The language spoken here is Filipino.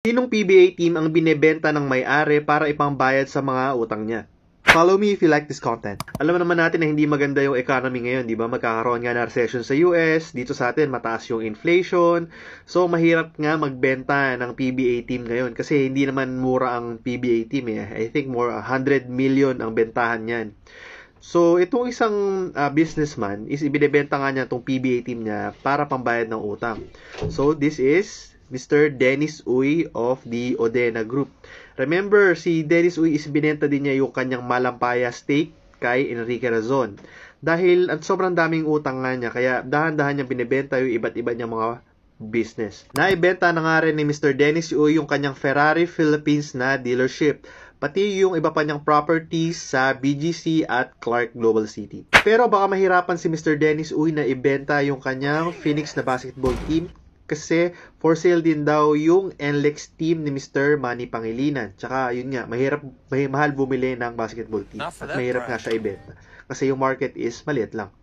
Sinong PBA team ang binebenta ng may-ari para ipangbayad sa mga utang niya? Follow me if you like this content. Alam naman natin na hindi maganda yung economy ngayon, di ba? Magkakaroon nga na recession sa US, dito sa atin mataas yung inflation. So mahirap nga magbenta ng PBA team ngayon kasi hindi naman mura ang PBA team eh. I think more 100 million ang bentahan niyan. So, itong isang businessman is ibinebenta nga niya itong PBA team niya para pambayad ng utang. So, this is Mr. Dennis Uy of the Odena Group. Remember, si Dennis Uy is binenta din niya yung kanyang Malampaya stake kay Enrique Razon. Dahil at sobrang daming utang nga niya, kaya dahan-dahan niya binebenta yung iba't iba niyang mga business. Naibenta na nga rin ni Mr. Dennis Uy yung kanyang Ferrari Philippines na dealership, pati yung iba pa niyang properties sa BGC at Clark Global City. Pero baka mahirapan si Mr. Dennis Uy na ibenta yung kanyang Phoenix na basketball team kasi for sale din daw yung NLEX team ni Mr. Manny Pangilinan. Tsaka yun nga, mahal bumili ng basketball team at mahirap nga siya ibenta kasi yung market is maliit lang.